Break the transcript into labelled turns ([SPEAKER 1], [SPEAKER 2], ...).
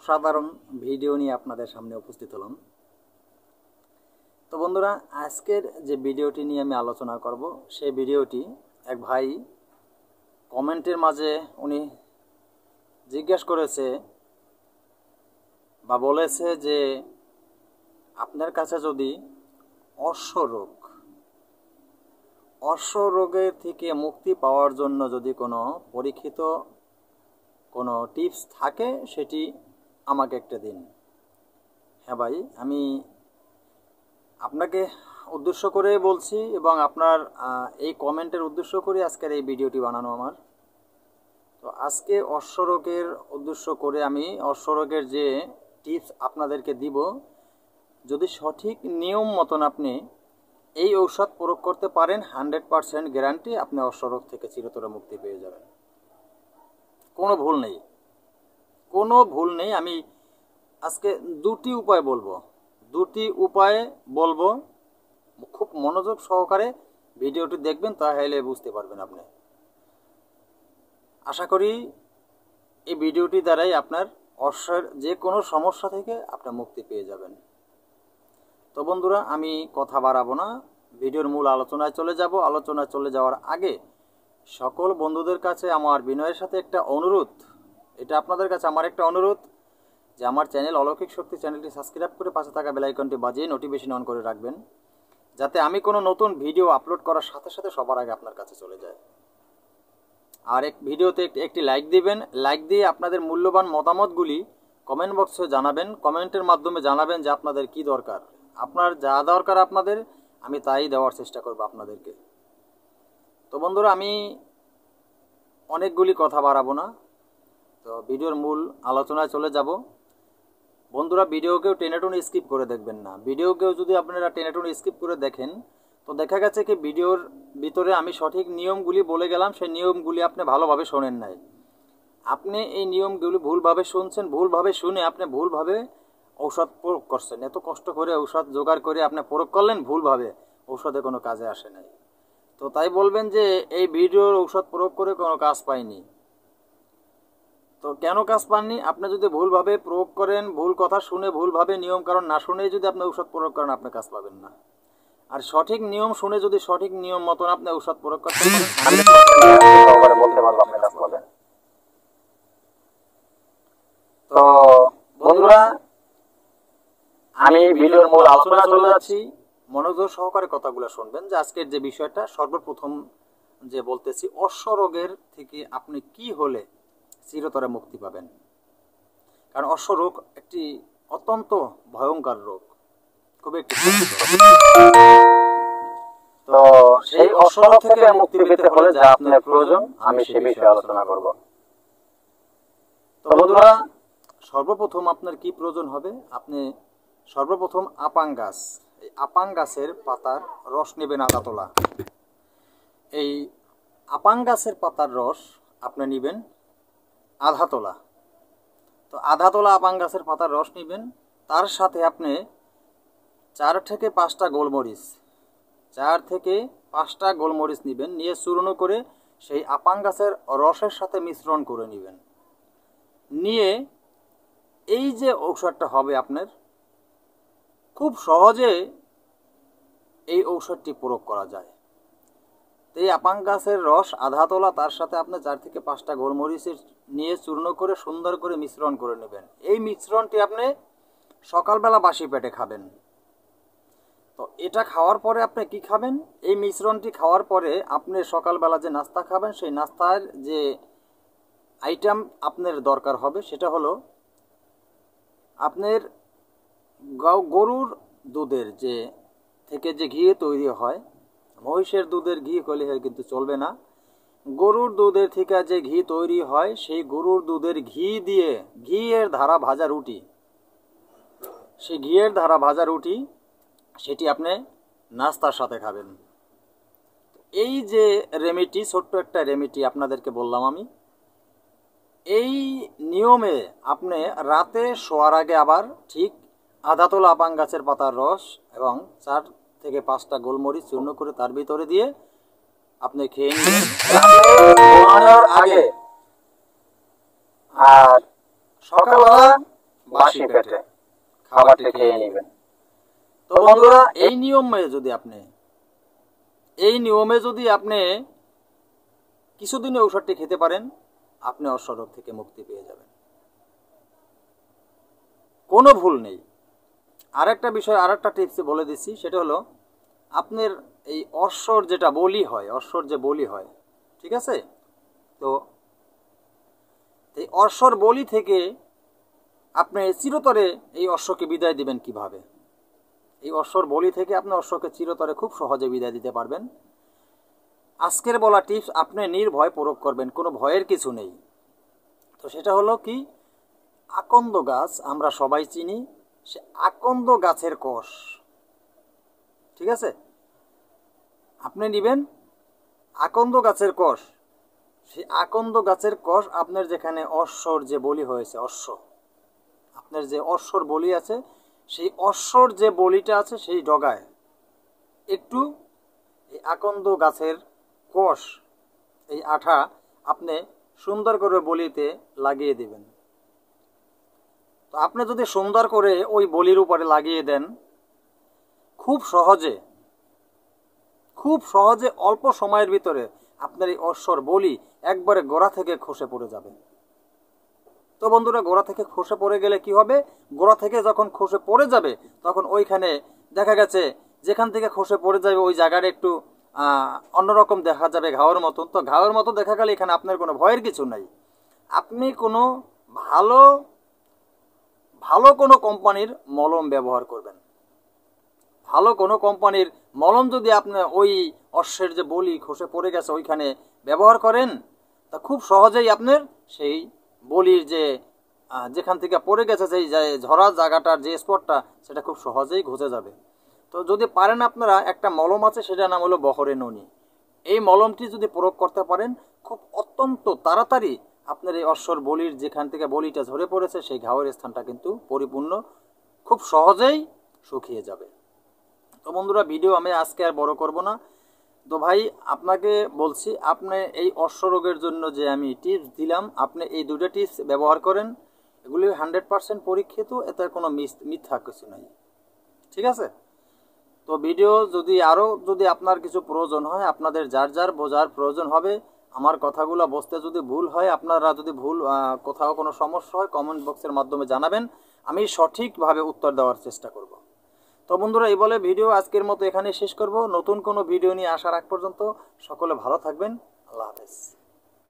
[SPEAKER 1] সাধারণ ভিডিও নিয়ে আপনাদের সামনে উপস্থিত হলাম। তো বন্ধুরা, আজকের যে ভিডিওটি নিয়ে আমি আলোচনা করব সেই ভিডিওটি এক ভাই কমেন্টের মাঝে উনি জিজ্ঞেস করেছে বা বলেছে যে আপনার কাছে যদি অশ্বরোগের থেকে মুক্তি পাওয়ার জন্য যদি কোনো পরীক্ষিত কোনো টিপস থাকে সেটি আমাকে একটা দিন। হ্যাঁ ভাই, আমি আপনাকে উদ্দেশ্য করে বলছি এবং আপনার এই কমেন্টের উদ্দেশ্য করে আজকের এই ভিডিওটি বানানো আমার। তো আজকে অশ্বরোগের উদ্দেশ্য করে আমি অশ্বরোগের যে টিপস আপনাদেরকে দিব, যদি সঠিক নিয়ম মতন আপনি এই ঔষধ প্রয়োগ করতে পারেন 100% গ্যারান্টি আপনি অশ্বরোগ থেকে চিরতরে মুক্তি পেয়ে যাবেন। কোনো ভুল নেই। আমি আজকে দুটি উপায় বলবো, খুব মনোযোগ সহকারে ভিডিওটি দেখবেন, তাহলে বুঝতে পারবেন আপনি। আশা করি এই ভিডিওটি দ্বারাই আপনার অশ্বের যে কোনো সমস্যা থেকে আপনি মুক্তি পেয়ে যাবেন। তো বন্ধুরা, আমি কথা বাড়াবো না, ভিডিওর মূল আলোচনায় চলে যাব। আলোচনায় চলে যাওয়ার আগে সকল বন্ধুদের কাছে আমার বিনয়ের সাথে একটা অনুরোধ, এটা আপনাদের কাছে আমার একটা অনুরোধ যে আমার চ্যানেল অলৌকিক শক্তি চ্যানেলটি সাবস্ক্রাইব করে পাশে থাকা বেল আইকনটি বাজিয়ে নোটিফিকেশন অন করে রাখবেন, যাতে আমি কোনো নতুন ভিডিও আপলোড করার সাথে সাথে সবার আগে আপনার কাছে চলে যায়। আর ভিডিওতে একটি লাইক দিবেন। লাইক দিয়ে আপনাদের মূল্যবান মতামতগুলি কমেন্ট বক্সে জানাবেন। কমেন্টের মাধ্যমে জানাবেন যে আপনাদের কি দরকার, আপনার যা দরকার আপনাদের, আমি তাই দেওয়ার চেষ্টা করব আপনাদেরকে। তো বন্ধুরা, আমি অনেকগুলি কথা বাড়াবো না, তো ভিডিওর মূল আলোচনায় চলে যাব। বন্ধুরা, ভিডিওকেও টেনে স্কিপ করে দেখবেন না। ভিডিওকেও যদি আপনারা টেনে স্কিপ করে দেখেন, তো দেখা গেছে কি ভিডিওর ভিতরে আমি সঠিক নিয়মগুলি বলে গেলাম, সেই নিয়মগুলি আপনি ভালোভাবে শোনেন নাই। আপনি এই নিয়মগুলি ভুলভাবে শুনছেন, ভুলভাবে শুনে আপনি ভুলভাবে ঔষধ প্রয়োগ করছেন। এত কষ্ট করে ঔষধ জোগাড় করে আপনি প্রয়োগ করলেন ভুলভাবে, ঔষধে কোনো কাজে আসে নাই। তো তাই বলবেন যে এই ভিডিওর ঔষধ প্রয়োগ করে কোনো কাজ পাইনি। তো কেন কাজ পাননি? আপনি যদি ভুলভাবে প্রয়োগ করেন, ভুল কথা শুনে, ভুলভাবে নিয়ম কারণ না শুনেই যদি আপনি ঔষধ প্রয়োগ করেন, আপনি কাজ পাবেন না। আর সঠিক নিয়ম শুনে যদি সঠিক নিয়ম মতন আপনি ঔষধ প্রয়োগ করতে পারেন। তো বন্ধুরা, আমি ভিডিওর মূল আলোচনা চলে যাচ্ছি, মনোযোগ সহকারে কথাগুলো শুনবেন। যে আজকের যে বিষয়টা সর্বপ্রথম যে বলতেছি, অশ্বরোগের থেকে আপনি কি হলে চিরতরে মুক্তি পাবেন। কারণ অশ্বরোগ একটি অত্যন্ত ভয়ঙ্কর রোগ, খুব একটি। তো সেই অশ্বরোগ থেকে মুক্তি পেতে হলে যা আপনার প্রয়োজন, আমি সে বিষয়ে আলোচনা করব। তো বন্ধুরা, সর্বপ্রথম আপনার কি প্রয়োজন হবে? আপনি সর্বপ্রথম আপাং গাছ, এই আপাং গাছের পাতার রস নেবেন আধা তোলা। এই আপাং গাছের পাতার রস আপনি নেবেন আধা তোলা। তো আধা তোলা আপাং গাছের পাতার রস নেবেন, তার সাথে আপনি 4 থেকে 5টা গোলমরিচ নেবেন। নিয়ে চূর্ণ করে সেই আপাং গাছের রসের সাথে মিশ্রণ করে নেবেন। নিয়ে এই যে ঔষধটা হবে আপনার, খুব সহজে এই ঔষধটি প্রয়োগ করা যায়। এই আপাং গাছের রস আধা তোলা, তার সাথে আপনি 4 থেকে 5টা গোলমরিচের নিয়ে চূর্ণ করে সুন্দর করে মিশ্রণ করে নেবেন। এই মিশ্রণটি আপনি সকালবেলা বাসি পেটে খাবেন। তো এটা খাওয়ার পরে আপনি কি খাবেন? এই মিশ্রণটি খাওয়ার পরে আপনি সকালবেলা যে নাস্তা খাবেন, সেই নাস্তার যে আইটেম আপনার দরকার হবে সেটা হলো আপনার গরুর দুধের থেকে যে ঘি তৈরি হয়, মহিষের দুধের ঘি করলে কিন্তু চলবে না। গরুর দুধের থেকে যে ঘি তৈরি হয়, সেই গরুর দুধের ঘি দিয়ে ঘিয়ের ধারা ভাজা রুটি, সেই ঘিয়ের ধারা ভাজা রুটি সেটি আপনি নাস্তার সাথে খাবেন। এই যে রেমেডি, ছোট্ট একটা রেমেডি আপনাদেরকে বললাম আমি, এই নিয়মে আপনি রাতে শোয়ার আগে আবার ঠিক আধা তোলা আপাং গাছের পাতার রস এবং 4 থেকে 5টা গোলমরিচ চূর্ণ করে তার ভিতরে দিয়ে আপনি খেয়ে নিন ঘুমানোর আগে। আর সকালবেলা খাসি পেটে খাবারটি খেয়ে নেবেন। তো বন্ধুরা এই নিয়মে যদি আপনি কিছুদিন ঔষধটি খেতে পারেন, আপনি অশ্বরোগ থেকে মুক্তি পেয়ে যাবেন, কোনো ভুল নেই। আরেকটা বিষয়, আরেকটা টিপস বলে দিচ্ছি, সেটা হলো আপনার এই অশ্বর যেটা বলি হয়, অশ্বর যে বলি হয়, ঠিক আছে, তো এই অশ্বর বলি থেকে আপনি চিরতরে এই অশ্বকে বিদায় দিবেন কিভাবে? এই অশ্বর বলি থেকে আপনি অশ্বকে চিরতরে খুব সহজে বিদায় দিতে পারবেন। আজকের বলা টিপস আপনি নির্ভয় প্রয়োগ করবেন, কোনো ভয়ের কিছু নেই। তো সেটা হলো কি, আকন্দ গাছ আমরা সবাই চিনি, সে আকন্দ গাছের কষ, ঠিক আছে, আপনি নেবেন আকন্দ গাছের কষ। সেই আকন্দ গাছের কষ আপনার যেখানে অশ্বর যে বলি হয়েছে, আপনার যে অশ্বর বলি আছে, সেই অশ্বর যে বলিটা আছে সেই ডগায় একটু এই আকন্দ গাছের কষ, এই আঠা আপনি সুন্দর করে বলিতে লাগিয়ে দিবেন। তো আপনি যদি সুন্দর করে ওই বলির উপরে লাগিয়ে দেন, খুব সহজে অল্প সময়ের ভিতরে আপনার এই অশ্বর বলি একবারে গোড়া থেকে খসে পড়ে যাবে। তো বন্ধুরা, গোড়া থেকে খসে পড়ে গেলে কি হবে? গোড়া থেকে যখন খসে পড়ে যাবে তখন ওইখানে দেখা গেছে যেখান থেকে খসে পড়ে যাবে ওই জায়গাটা একটু অন্যরকম দেখা যাবে, ঘাওয়ের মতন। তো ঘাওয়ের মতো দেখা গেলে এখানে আপনার কোনো ভয়ের কিছু নাই। আপনি কোনো ভালো কোনো কোম্পানির মলম ব্যবহার করবেন। ভালো কোনো কোম্পানির মলম যদি আপনি ওই অশ্বের যে বলি খসে পড়ে গেছে ওইখানে ব্যবহার করেন, তা খুব সহজেই আপনার সেই বলির যেখান থেকে পড়ে গেছে সেই ঝরা জায়গাটার যে স্পটটা, সেটা খুব সহজেই ঘুচে যাবে। তো যদি পারেন আপনারা, একটা মলম আছে, সেটার নাম হলো বহরে ননি। এই মলমটি যদি প্রয়োগ করতে পারেন, খুব অত্যন্ত তাড়াতাড়ি আপনার এই অশ্বর বলির যেখান থেকে বলিটা ঝরে পড়েছে সেই ঘাওয়ের স্থানটা কিন্তু পরিপূর্ণ খুব সহজেই শুকিয়ে যাবে। তো বন্ধুরা, ভিডিও আমি আজকে আর বড় করব না। তো ভাই, আপনাকে বলছি, আপনি এই অশ্বরোগের জন্য যে আমি টিপস দিলাম, আপনি এই দুটো টিপস ব্যবহার করেন। এগুলি 100% পরীক্ষিত, এতে কোনো মিথ্যা কিছু নাই, ঠিক আছে। তো ভিডিও যদি আপনার কিছু প্রয়োজন হয়, আপনাদের যার বোঝার প্রয়োজন হবে, আমার কথাগুলো বুঝতে যদি ভুল হয়, আপনারা যদি কোথাও কোনো সমস্যা হয়, কমেন্ট বক্সের মাধ্যমে জানাবেন, আমি সঠিকভাবে উত্তর দেওয়ার চেষ্টা করব। তো বন্ধুরা, এই বলে ভিডিও আজকের মতো এখানেই শেষ করব। নতুন কোনো ভিডিও নিয়ে আসার আগ পর্যন্ত সকলে ভালো থাকবেন। আল্লাহ হাফেজ।